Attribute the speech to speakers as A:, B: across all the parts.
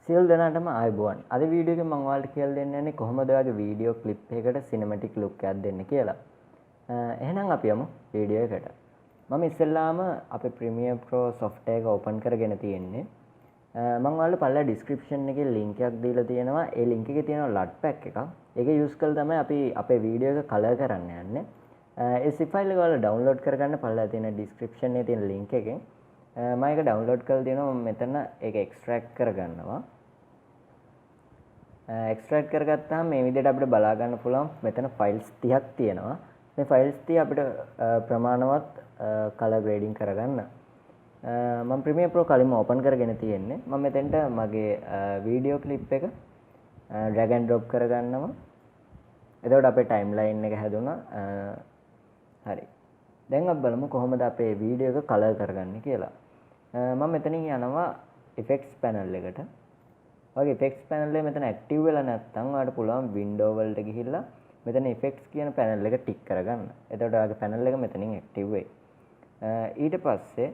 A: සියලු දෙනාටම ආයුබෝවන්. අද වීඩියෝ එකේ මම ඔයාලට කියලා දෙන්න යන්නේ කොහොමද ඔයාගේ වීඩියෝ ක්ලිප් එකකට සිනමැටික් ලුක් එකක් දෙන්න කියලා. එහෙනම් අපි යමු වීඩියෝ එකට. මම ඉස්සෙල්ලාම අපේ Premiere Pro software එක open කරගෙන තියෙන්නේ. මම ඔයාලට පල්ලා description එකේ link එකක් දීලා තියෙනවා. ඒ link එකේ තියෙනවා LUT pack එකක්. ඒක use කරලා තමයි අපි අපේ වීඩියෝ එක color කරන්න යන්නේ. ඒ zip file එක ඔයාලා download කරගන්න පල්ලා තියෙන description එකේ තියෙන link එකෙන් මම ඒක download කරලා තියෙනවා. මම මෙතන ඒක extract කරගන්නවා. එක්ස්ට්‍රැක්ට් කරගත්තාම මේ විදිහට අපිට බලා ගන්න පුළුවන් මෙතන ෆයිල්ස් 30ක් තියෙනවා. මේ ෆයිල්ස් 30 අපිට ප්‍රමාණවත් කලර් ග්‍රේඩින් කරගන්න. මම Premiere Pro කලින්ම ඕපන් කරගෙන තියෙන්නේ. මම මෙතෙන්ට මගේ වීඩියෝ ක්ලිප් එක drag and drop කරගන්නවා. එතකොට අපේ ටයිම්ලයින් එක හැදුණා. හරි. දැන් අපි බලමු කොහොමද අපේ වීඩියෝ එක කලර් කරගන්නේ කියලා. මම මෙතනින් යනවා effects panel එකට. ඔයගේ effects panel එක මෙතන active වෙලා නැත්නම් ඔයාලට පුළුවන් window වලට ගිහිල්ලා මෙතන effects කියන panel එක tick කරගන්න. එතකොට ඔයාගේ panel එක මෙතනින් active වෙයි. ඊට පස්සේ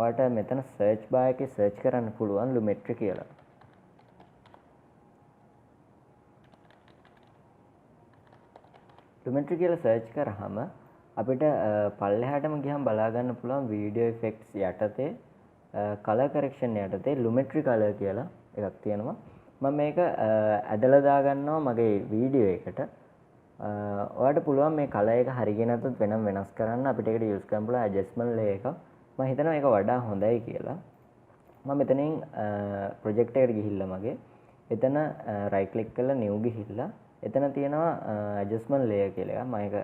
A: ඔයාලට මෙතන search bar එකේ search කරන්න පුළුවන් lumetri කියලා. lumetri කියලා search කරාම අපිට පල්ලෙහාටම ගියම බලා ගන්න පුළුවන් video effects යටතේ color correction යටතේ lumetri color කියලා එකක් තියෙනවා. මම මේක ඇදලා දාගන්නවා මගේ වීඩියෝ එකට. ඔයාලට පුළුවන් මේ කලර් එක හරියගෙන නැත්නම් වෙනම වෙනස් කරන්න. අපිට ඒකට යූස් කරන්න පුළුවන් ඇඩ්ජස්ට්මන්ට් ලේයර් එක. මම හිතනවා මේක වඩා හොඳයි කියලා. මම මෙතනින් ප්‍රොජෙක්ට් එකට ගිහිල්ලා මගේ එතන right click කරලා new ගිහිල්ලා එතන තියෙනවා ඇඩ්ජස්ට්මන්ට් ලේයර් කියලා එකක්. මම ඒක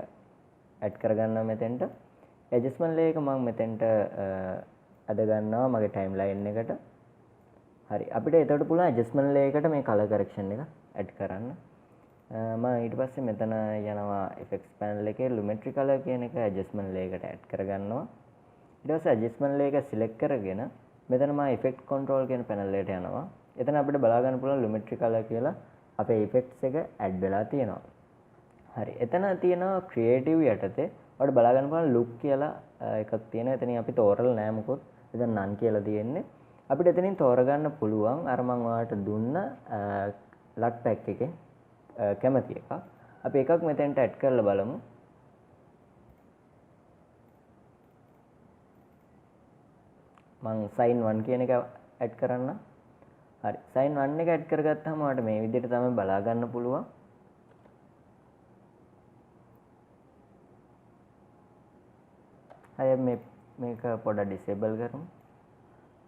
A: ඇඩ් කරගන්නවා මෙතෙන්ට. ඇඩ්ජස්ට්මන්ට් ලේයර් එක මම මෙතෙන්ට අද ගන්නවා මගේ ටයිම්ලයින් එකට. හරි අපිට එතකොට පුළුවන් ඇඩ්ජස්ට්මන්ට් ලේයර් එකට මේ කලර් කරෙක්ෂන් එක ඇඩ් කරන්න. මම ඊට පස්සේ මෙතන යනවා effects panel එකේ lumetri color කියන එක ඇඩ්ජස්ට්මන්ට් ලේයර් එකට ඇඩ් කරගන්නවා. ඊට පස්සේ ඇඩ්ජස්ට්මන්ට් ලේයර් එක සිලෙක්ට් කරගෙන මෙතන මම effect control කියන panel එකට යනවා. එතන අපිට බලා ගන්න පුළුවන් lumetri color කියලා අපේ effects එක ඇඩ් වෙලා තියෙනවා. හරි එතන තියෙනවා creative යටතේ ඔයාලට බලා ගන්න පුළුවන් look කියලා එකක් තියෙනවා. එතනින් අපි තෝරලා නෑ මොකොත්. එතන none කියලා තියෙන්නේ. අපිට එතනින් තෝරගන්න පුළුවන් අර මම ඔයාලට දුන්න LUT pack එකේ කැමති එකක්. අපි එකක් මෙතෙන්ට ඇඩ් කරලා බලමු. මම sin 1 කියන එක ඇඩ් කරන්න. හරි sin 1 එක ඇඩ් කරගත්තාම ඔයාලට මේ විදිහට තමයි බලා ගන්න පුළුවන්. හරි මේක පොඩ්ඩක් disable කරමු.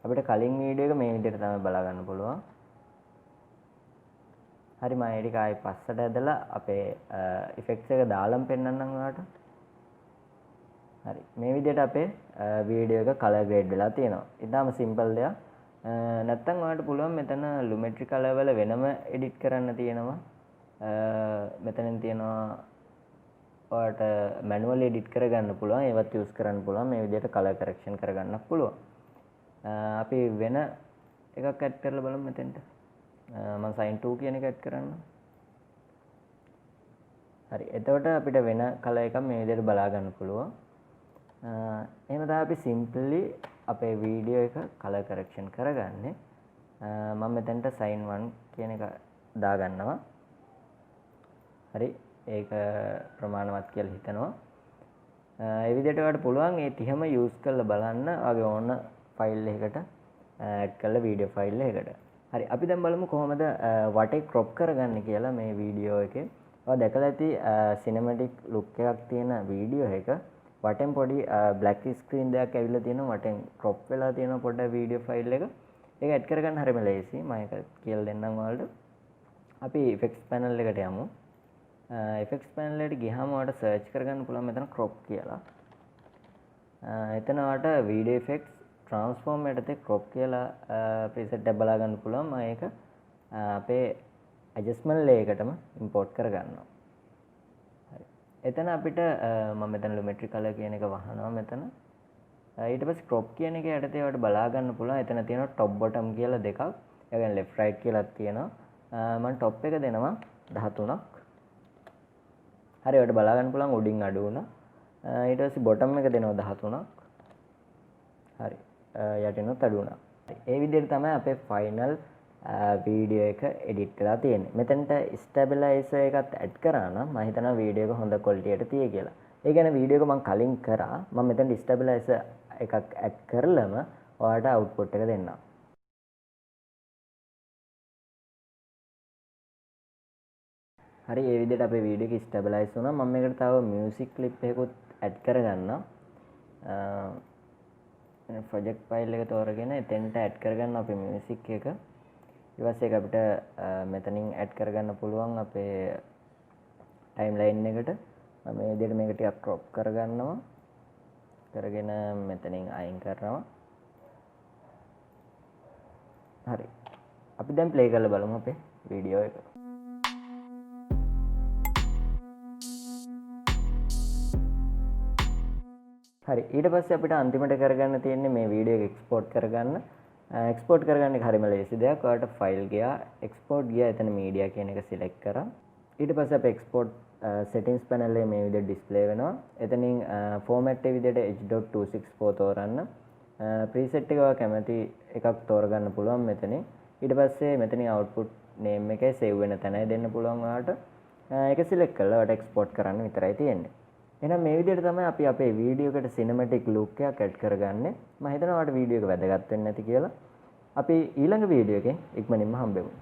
A: අපිට කලින් වීඩියෝ එක මේ විදිහට තමයි බලා ගන්න පුළුවන්. හරි මම ඒක ආයෙ පස්සට ඇදලා අපේ effects එක දාලම පෙන්නන්නම් ඔයාලට. හරි මේ විදිහට අපේ වීඩියෝ එක color grade වෙලා තියෙනවා. ඊටාම simple දෙයක්. නැත්තම් ඔයාලට පුළුවන් මෙතන lumetri color වල වෙනම edit කරන්න තියෙනවා. මෙතනින් තියෙනවා ඔයාලට manually edit කරගන්න පුළුවන්. ඒවත් use කරන්න පුළුවන්. මේ විදිහට color correction කරගන්නත් පුළුවන්. අපි වෙන එකක් ඇඩ් කරලා බලමු මෙතෙන්ට. මම sin 2 කියන එක ඇඩ් කරන්න. හරි. එතකොට අපිට වෙන කලර් එකක් මේ විදිහට බලා ගන්න පුළුවන්. එහෙම තමයි අපි simply අපේ වීඩියෝ එක color correction කරගන්නේ. මම මෙතෙන්ට sin 1 කියන එක දා ගන්නවා. හරි. ඒක ප්‍රමාණවත් කියලා හිතනවා. ඒ විදිහට ඔයාලට පුළුවන් මේ 30ම use කරලා බලන්න. ඔයාගේ ඕන ෆයිල් එකකට ඇඩ් කරලා වීඩියෝ ෆයිල් එකකට. හරි අපි දැන් බලමු කොහොමද වටේ crop කරගන්නේ කියලා මේ වීඩියෝ එකේ. ඔයා දැකලා ඇති cinematic look එකක් තියෙන වීඩියෝ එක වටෙන් පොඩි black screen දෙකක් ඇවිල්ලා තියෙනවා. වටෙන් crop වෙලා තියෙනවා පොඩ්ඩක් වීඩියෝ ෆයිල් එක. ඒක ඇඩ් කරගන්න හරියම ලේසි. මම ඒක කියලා දෙන්නම් ඔයාලට. අපි effects panel එකට යමු. effects panel එකට ගියාම ඔයාලට search කරගන්න පුළුවන් මෙතන crop කියලා. එතන ඔයාලට video effects transform යටතේ crop කියලා preset එක බලා ගන්න පුළුවන්. මම ඒක අපේ adjustment layer එකටම import කරගන්නවා. හරි. එතන අපිට මම මෙතන lumetri color කියන එක වහනවා මෙතන. ඊට පස්සේ crop කියන එක යටතේ ඔයාලට බලා ගන්න පුළුවන්. එතන තියෙනවා top bottom කියලා දෙකක්. ඒ කියන්නේ left right කියලා තියෙනවා. මම top එක දෙනවා 13ක්. හරි ඔයාලට බලා ගන්න පුළුවන් උඩින් අඩු වුණා. ඊට පස්සේ bottom එක දෙනවා 13ක්. හරි. යටිනුත් අඩු වුණා. ඒ විදිහට තමයි අපේ ෆයිනල් වීඩියෝ එක එඩිට් කරලා තියෙන්නේ. මෙතනට ස්ටැබිලයිසර් එකත් ඇඩ් කරා නම් මම හිතනවා වීඩියෝ එක හොඳ ක්වොලිටියට තියෙයි කියලා. ඒ කියන්නේ වීඩියෝ එක මම කලින් කරා. මම මෙතනට ස්ටැබිලයිසර් එකක් ඇඩ් කරලම ඔයාලට අවුට්පුට් එක දෙන්නම්. හරි ඒ විදිහට අපේ වීඩියෝ එක ස්ටැබිලයිස් වුණා. මම මේකට තව මියුසික් ක්ලිප් එකකුත් ඇඩ් කරගන්නම්. ප්‍රොජෙක්ට් ෆයිල් එක තෝරගෙන එතෙන්ට ඇඩ් කරගන්න අපේ මියුසික් එක. ඊට පස්සේ ඒක අපිට මෙතනින් ඇඩ් කරගන්න පුළුවන් අපේ ටයිම්ලයින් එකට. මම මේ විදිහට මේක ටිකක් ක්‍රොප් කරගන්නවා. කරගෙන මෙතනින් අයින් කරනවා. හරි. අපි දැන් ප්ලේ කරලා බලමු අපේ වීඩියෝ එක. හරි ඊට පස්සේ අපිට අන්තිමට කරගන්න තියෙන්නේ මේ වීඩියෝ එක එක්ස්පෝර්ට් කරගන්න. එක්ස්පෝර්ට් කරගන්න එක හරිම ලේසි දෙයක්. ඔයාලට ෆයිල් ගියා, එක්ස්පෝර්ට් ගියා, එතන මීඩියා කියන එක සිලෙක්ට් කරා. ඊට පස්සේ අපේ එක්ස්පෝර්ට් settings panel එකේ මේ විදිහට ඩිස්ප්ලේ වෙනවා. එතනින් format එක විදිහට H.264 තෝරන්න. preset එක ඔයා කැමති එකක් තෝරගන්න පුළුවන් මෙතනින්. ඊට පස්සේ මෙතනින් output name එකේ save වෙන තැනයි දෙන්න පුළුවන් ඔයාලට. ඒක සිලෙක්ට් කරලා ඔයාලට එක්ස්පෝර්ට් කරන්න විතරයි තියෙන්නේ. එහෙනම් මේ විදිහට තමයි අපි අපේ වීඩියෝ එකට සිනමැටික් ලුක් එකක් ඇඩ් කරගන්නේ. මම හිතනවා ඔයාලට වීඩියෝ එක වැදගත් වෙන්නේ නැති කියලා. අපි ඊළඟ වීඩියෝ එකෙන් ඉක්මනින්ම හම්බෙමු.